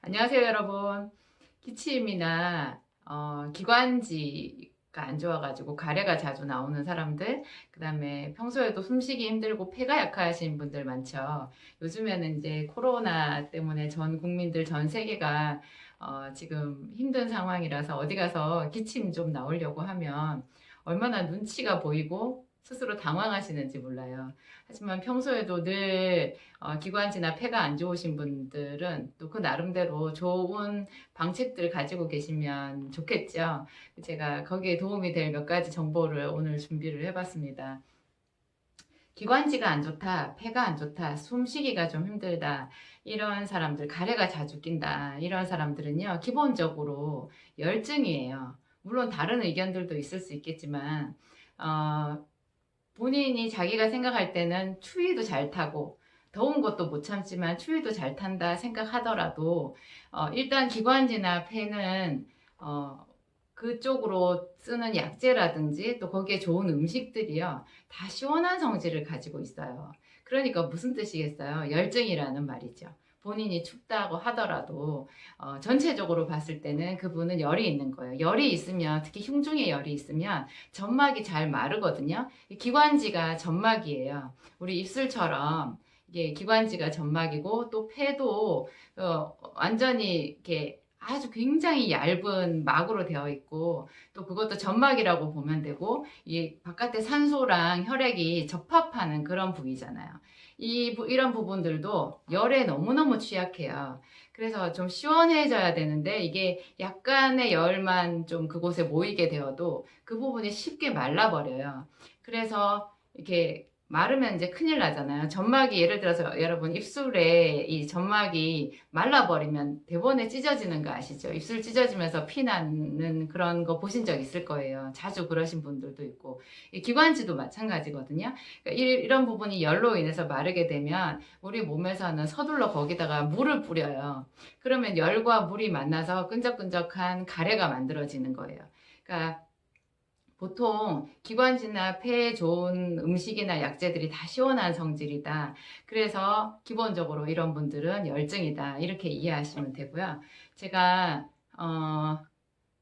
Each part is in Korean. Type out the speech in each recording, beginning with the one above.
안녕하세요, 여러분. 기침이나 기관지가 안 좋아가지고 가래가 자주 나오는 사람들, 그다음에 평소에도 숨쉬기 힘들고 폐가 약하신 분들 많죠. 요즘에는 이제 코로나 때문에 전 국민들 전 세계가 지금 힘든 상황이라서 어디 가서 기침 좀 나오려고 하면 얼마나 눈치가 보이고 스스로 당황하시는지 몰라요. 하지만 평소에도 늘 기관지나 폐가 안 좋으신 분들은 또 그 나름대로 좋은 방책들 가지고 계시면 좋겠죠. 제가 거기에 도움이 될 몇 가지 정보를 오늘 준비를 해봤습니다. 기관지가 안 좋다, 폐가 안 좋다, 숨쉬기가 좀 힘들다, 이런 사람들, 가래가 자주 낀다, 이런 사람들은요, 기본적으로 열증이에요. 물론 다른 의견들도 있을 수 있겠지만, 어, 본인이 자기가 생각할 때는 추위도 잘 타고 더운 것도 못 참지만 추위도 잘 탄다 생각하더라도 일단 기관지나 폐는 어, 그쪽으로 쓰는 약재라든지 또 거기에 좋은 음식들이요 다 시원한 성질을 가지고 있어요. 그러니까 무슨 뜻이겠어요? 열정이라는 말이죠. 본인이 춥다고 하더라도 전체적으로 봤을 때는 그분은 열이 있는 거예요. 열이 있으면 특히 흉중에 열이 있으면 점막이 잘 마르거든요. 기관지가 점막이에요. 우리 입술처럼 이게 기관지가 점막이고 또 폐도 완전히 이렇게 아주 굉장히 얇은 막으로 되어 있고 또 그것도 점막이라고 보면 되고 이 바깥에 산소랑 혈액이 접합하는 그런 부위잖아요. 이런 부분들도 열에 너무너무 취약해요. 그래서 좀 시원해져야 되는데 이게 약간의 열만 좀 그곳에 모이게 되어도 그 부분이 쉽게 말라버려요. 그래서 이렇게 마르면 이제 큰일 나잖아요. 점막이 예를 들어서 여러분 입술에 이 점막이 말라버리면 대번에 찢어지는 거 아시죠? 입술 찢어지면서 피 나는 그런 거 보신 적 있을 거예요. 자주 그러신 분들도 있고 이 기관지도 마찬가지거든요. 그러니까 이런 부분이 열로 인해서 마르게 되면 우리 몸에서는 서둘러 거기다가 물을 뿌려요. 그러면 열과 물이 만나서 끈적끈적한 가래가 만들어지는 거예요. 그러니까 보통 기관지나 폐에 좋은 음식이나 약재들이 다 시원한 성질이다. 그래서 기본적으로 이런 분들은 열증이다. 이렇게 이해하시면 되고요. 제가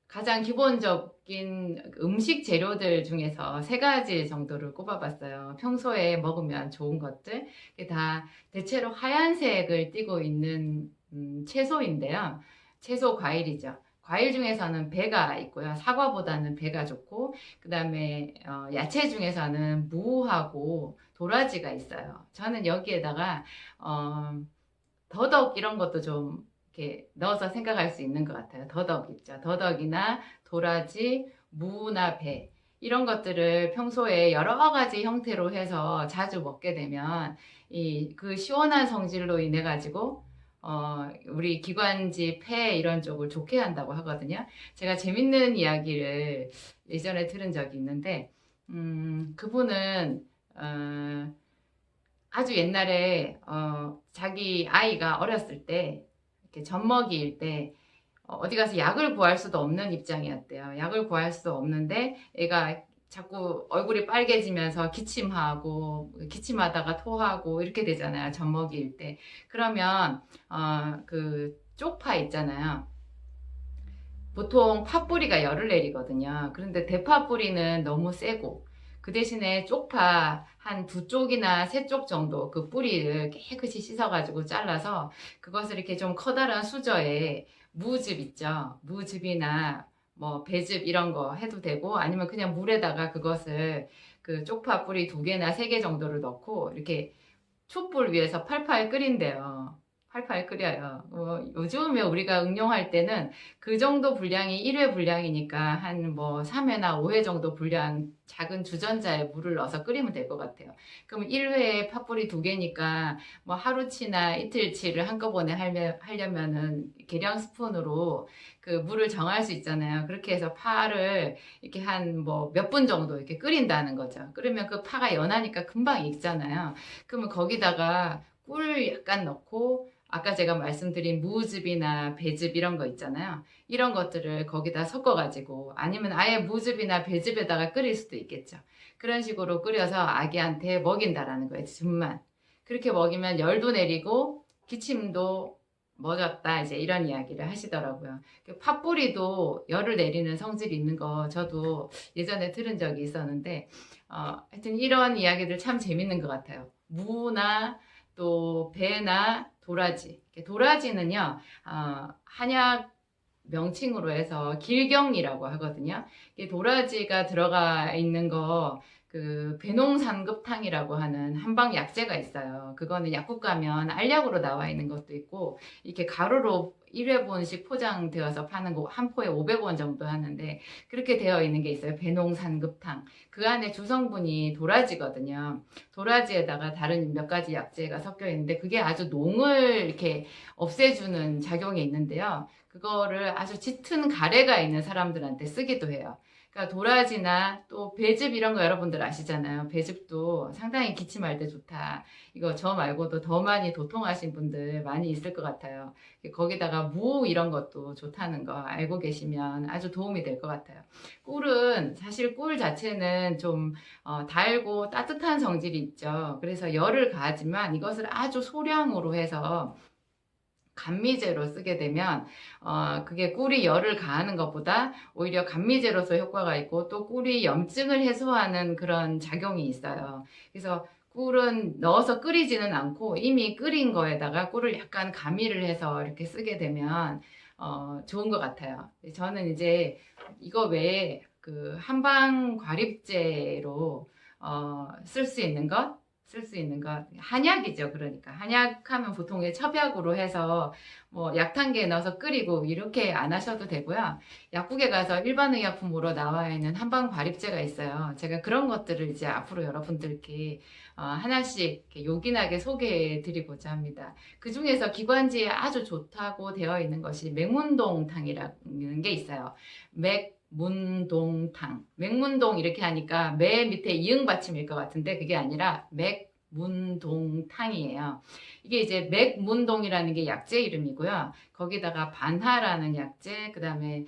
가장 기본적인 음식 재료들 중에서 세 가지 정도를 꼽아봤어요. 평소에 먹으면 좋은 것들. 이게 다 대체로 하얀색을 띠고 있는 채소인데요. 채소 과일이죠. 과일 중에서는 배가 있고요. 사과보다는 배가 좋고, 그 다음에 야채 중에서는 무하고 도라지가 있어요. 저는 여기에다가 어, 더덕 이런 것도 좀 이렇게 넣어서 생각할 수 있는 것 같아요. 더덕 있죠. 더덕이나 도라지, 무나 배. 이런 것들을 평소에 여러 가지 형태로 해서 자주 먹게 되면 그 시원한 성질로 인해 가지고 우리 기관지, 폐 이런 쪽을 좋게 한다고 하거든요. 제가 재밌는 이야기를 예전에 들은 적이 있는데, 그분은 아주 옛날에 자기 아이가 어렸을 때 이렇게 젖먹이일 때 어디 가서 약을 구할 수도 없는 입장이었대요. 약을 구할 수도 없는데 애가 자꾸 얼굴이 빨개지면서 기침하다가 토하고 이렇게 되잖아요. 젖먹이일 때. 그러면 그 쪽파 있잖아요. 보통 팥뿌리가 열을 내리거든요. 그런데 대파 뿌리는 너무 세고 그 대신에 쪽파 한 두 쪽이나 세 쪽 정도 그 뿌리를 깨끗이 씻어가지고 잘라서 그것을 이렇게 좀 커다란 수저에 무즙 있죠. 무즙이나 뭐 배즙 이런 거 해도 되고 아니면 그냥 물에다가 그것을 그 쪽파 뿌리 두 개나 세 개 정도를 넣고 이렇게 촛불 위에서 팔팔 끓인대요. 팔팔 끓여요. 요즘에 우리가 응용할 때는 그 정도 분량이 1회 분량이니까 한 뭐 3회나 5회 정도 분량 작은 주전자에 물을 넣어서 끓이면 될 것 같아요. 그럼 1회에 팥불이 두 개니까 뭐 하루치나 이틀치를 한꺼번에 하려면은 계량 스푼으로 그 물을 정할 수 있잖아요. 그렇게 해서 파를 이렇게 한 뭐 몇 분 정도 이렇게 끓인다는 거죠. 그러면 그 파가 연하니까 금방 익잖아요. 그러면 거기다가 꿀 약간 넣고 아까 제가 말씀드린 무즙이나 배즙 이런 거 있잖아요. 이런 것들을 거기다 섞어가지고 아니면 아예 무즙이나 배즙에다가 끓일 수도 있겠죠. 그런 식으로 끓여서 아기한테 먹인다라는 거예요. 즙만. 그렇게 먹이면 열도 내리고 기침도 멎었다 이제 이런 이야기를 하시더라고요. 그 팥뿌리도 열을 내리는 성질이 있는 거 저도 예전에 들은 적이 있었는데 하여튼 이런 이야기들 참 재밌는 것 같아요. 무나 또 배나 도라지. 도라지는요 한약 명칭으로 해서 길경이라고 하거든요. 이게 도라지가 들어가 있는 거 그 배농삼급탕이라고 하는 한방 약재가 있어요. 그거는 약국 가면 알약으로 나와 있는 것도 있고 이렇게 가루로 1회분씩 포장되어서 파는 거 한 포에 500원 정도 하는데 그렇게 되어 있는 게 있어요. 배농삼급탕. 그 안에 주성분이 도라지거든요. 도라지에다가 다른 몇 가지 약재가 섞여 있는데 그게 아주 농을 이렇게 없애주는 작용이 있는데요. 그거를 아주 짙은 가래가 있는 사람들한테 쓰기도 해요. 그러니까 도라지나 또 배즙 이런 거 여러분들 아시잖아요. 배즙도 상당히 기침할 때 좋다. 이거 저 말고도 더 많이 도통하신 분들 많이 있을 것 같아요. 거기다가 무 이런 것도 좋다는 거 알고 계시면 아주 도움이 될 것 같아요. 꿀은 사실 꿀 자체는 좀 달고 따뜻한 성질이 있죠. 그래서 열을 가하지만 이것을 아주 소량으로 해서 감미제로 쓰게 되면 그게 꿀이 열을 가하는 것보다 오히려 감미제로서 효과가 있고 또 꿀이 염증을 해소하는 그런 작용이 있어요. 그래서 꿀은 넣어서 끓이지는 않고 이미 끓인 거에다가 꿀을 약간 가미를 해서 이렇게 쓰게 되면 좋은 것 같아요. 저는 이제 이거 외에 그 한방 과립제로 쓸 수 있는 것, 한약이죠. 그러니까 한약하면 보통 첩약으로 해서 뭐 약탕기에 넣어서 끓이고 이렇게 안 하셔도 되고요. 약국에 가서 일반 의약품으로 나와 있는 한방 과립제가 있어요. 제가 그런 것들을 이제 앞으로 여러분들께 하나씩 이렇게 요긴하게 소개해 드리고자 합니다. 그 중에서 기관지에 아주 좋다고 되어 있는 것이 맥문동탕이라는 게 있어요. 맥문동탕. 맥문동 이렇게 하니까 매 밑에 이응 받침일 것 같은데 그게 아니라 맥문동탕이에요. 이게 이제 맥문동이라는 게 약재 이름이고요. 거기다가 반하라는 약재, 그 다음에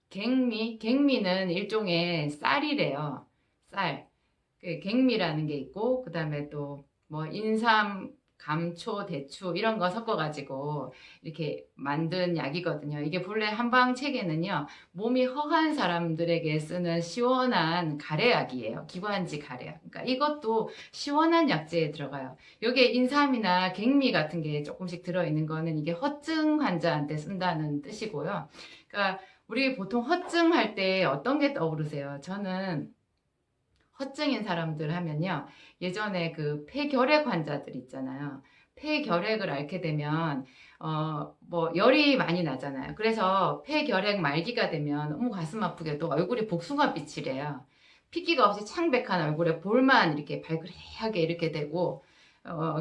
갱미는 일종의 쌀이래요. 쌀. 그 갱미라는 게 있고 그 다음에 또 뭐 인삼, 감초, 대추 이런 거 섞어가지고 이렇게 만든 약이거든요. 이게 본래 한방 책에는요 몸이 허한 사람들에게 쓰는 시원한 가래약이에요. 기관지 가래약. 그러니까 이것도 시원한 약재에 들어가요. 여기에 인삼이나 갱미 같은 게 조금씩 들어있는 거는 이게 허증 환자한테 쓴다는 뜻이고요. 그러니까 우리 보통 허증할 때 어떤 게 떠오르세요? 저는 허증인 사람들 하면요. 예전에 그 폐결핵 환자들 있잖아요. 폐결핵을 앓게 되면 뭐 열이 많이 나잖아요. 그래서 폐결핵 말기가 되면 너무 가슴 아프게도 얼굴이 복숭아빛이래요. 핏기가 없이 창백한 얼굴에 볼만 이렇게 발그레하게 이렇게 되고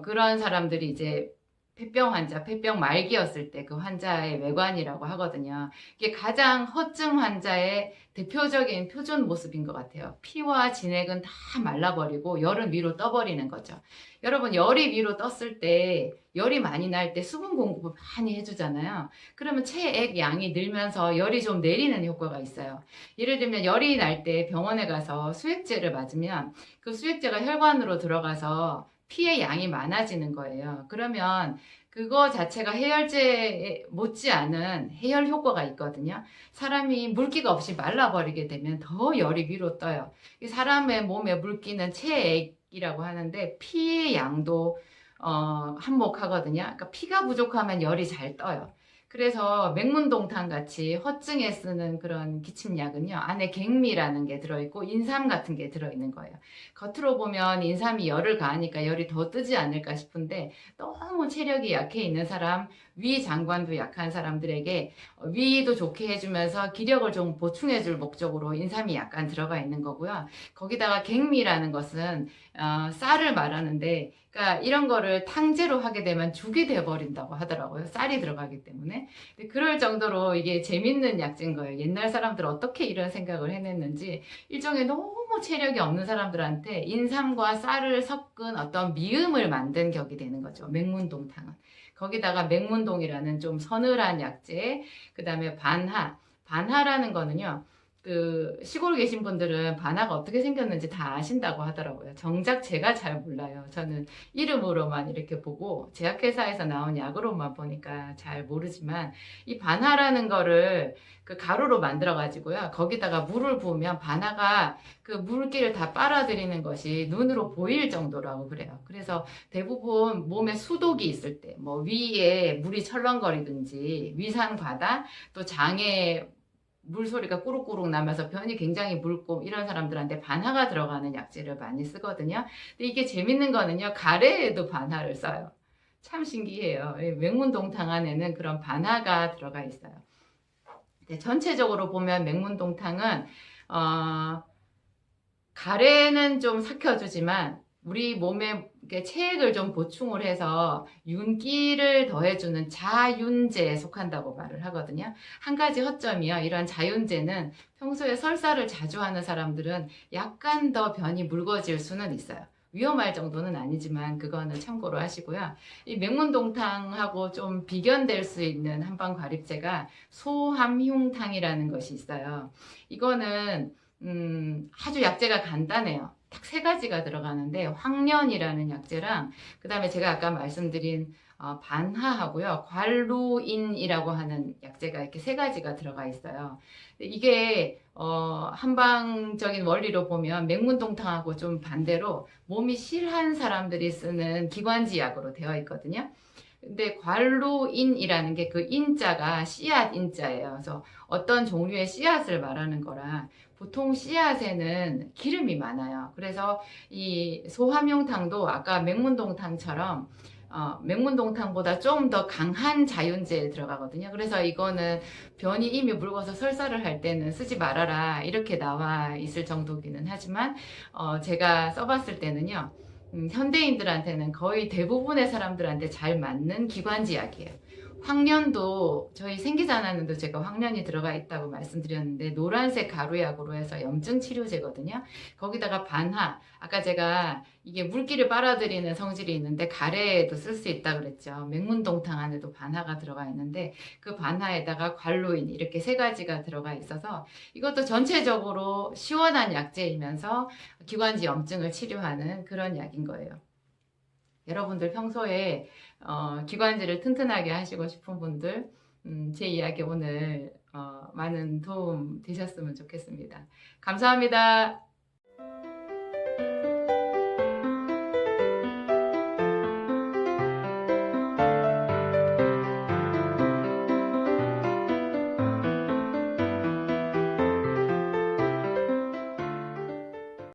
그런 사람들이 이제 폐병 환자, 폐병 말기였을 때 그 환자의 외관이라고 하거든요. 이게 가장 허증 환자의 대표적인 표준 모습인 것 같아요. 피와 진액은 다 말라버리고 열은 위로 떠버리는 거죠. 여러분, 열이 위로 떴을 때, 열이 많이 날 때 수분 공급을 많이 해주잖아요. 그러면 체액 양이 늘면서 열이 좀 내리는 효과가 있어요. 예를 들면 열이 날 때 병원에 가서 수액제를 맞으면 그 수액제가 혈관으로 들어가서 피의 양이 많아지는 거예요. 그러면 그거 자체가 해열제 못지않은 해열 효과가 있거든요. 사람이 물기가 없이 말라버리게 되면 더 열이 위로 떠요. 사람의 몸에 물기는 체액이라고 하는데 피의 양도 한몫하거든요. 그러니까 피가 부족하면 열이 잘 떠요. 그래서 맥문동탕 같이 허증에 쓰는 그런 기침약은요, 안에 갱미라는 게 들어있고 인삼 같은 게 들어있는 거예요. 겉으로 보면 인삼이 열을 가하니까 열이 더 뜨지 않을까 싶은데 너무 체력이 약해 있는 사람, 위 장관도 약한 사람들에게 위도 좋게 해주면서 기력을 좀 보충해줄 목적으로 인삼이 약간 들어가 있는 거고요. 거기다가 갱미라는 것은 쌀을 말하는데 그러니까 이런 거를 탕제로 하게 되면 죽이 돼버린다고 하더라고요. 쌀이 들어가기 때문에. 근데 그럴 정도로 이게 재밌는 약재인 거예요. 옛날 사람들 어떻게 이런 생각을 해냈는지 일종의 너무 체력이 없는 사람들한테 인삼과 쌀을 섞은 어떤 미음을 만든 격이 되는 거죠. 맥문동탕은. 거기다가 맥문동이라는 좀 서늘한 약재, 그 다음에 반하. 반하라는 거는요. 그 시골 계신 분들은 반하가 어떻게 생겼는지 다 아신다고 하더라고요. 정작 제가 잘 몰라요. 저는 이름으로만 이렇게 보고 제약회사에서 나온 약으로만 보니까 잘 모르지만 이 반하라는 거를 그 가루로 만들어 가지고요. 거기다가 물을 부으면 반하가 그 물기를 다 빨아들이는 것이 눈으로 보일 정도라고 그래요. 그래서 대부분 몸에 수독이 있을 때, 뭐 위에 물이 철렁거리든지 위산 과다, 또 장에 물소리가 꾸룩꾸룩 나면서 변이 굉장히 묽고 이런 사람들한테 반하가 들어가는 약재를 많이 쓰거든요. 근데 이게 재밌는 거는요. 가래에도 반하를 써요. 참 신기해요. 맹문동탕 안에는 그런 반하가 들어가 있어요. 네, 전체적으로 보면 맹문동탕은 가래는 좀 삭혀주지만 우리 몸에 체액을 좀 보충을 해서 윤기를 더해주는 자윤제에 속한다고 말을 하거든요. 한 가지 허점이요. 이런 자윤제는 평소에 설사를 자주 하는 사람들은 약간 더 변이 묽어질 수는 있어요. 위험할 정도는 아니지만 그거는 참고로 하시고요. 이 맹문동탕하고 좀 비견될 수 있는 한방과립제가 소함흉탕이라는 것이 있어요. 이거는 아주 약재가 간단해요. 딱 세 가지가 들어가는데 황련이라는 약재랑 그 다음에 제가 아까 말씀드린 반하하고요. 관루인이라고 하는 약재가 이렇게 세 가지가 들어가 있어요. 이게 한방적인 원리로 보면 맹문동탕하고 좀 반대로 몸이 실한 사람들이 쓰는 기관지 약으로 되어 있거든요. 근데 관루인이라는 게 그 인자가 씨앗 인자예요. 그래서 어떤 종류의 씨앗을 말하는 거라 보통 씨앗에는 기름이 많아요. 그래서 이 소함용탕도 아까 맹문동탕처럼 맹문동탕보다 좀 더 강한 자윤제에 들어가거든요. 그래서 이거는 변이 이미 묽어서 설사를 할 때는 쓰지 말아라 이렇게 나와 있을 정도기는 하지만 제가 써봤을 때는요. 현대인들한테는 거의 대부분의 사람들한테 잘 맞는 기관지 약이에요. 황련도 저희 생기산하는도 제가 황련이 들어가 있다고 말씀드렸는데 노란색 가루약으로 해서 염증 치료제거든요. 거기다가 반하, 아까 제가 이게 물기를 빨아들이는 성질이 있는데 가래에도 쓸 수 있다고 그랬죠. 맹문동탕 안에도 반하가 들어가 있는데 그 반하에다가 관로인 이렇게 세 가지가 들어가 있어서 이것도 전체적으로 시원한 약재이면서 기관지 염증을 치료하는 그런 약인 거예요. 여러분들 평소에 기관지를 튼튼하게 하시고 싶은 분들 제 이야기 오늘 많은 도움 되셨으면 좋겠습니다. 감사합니다.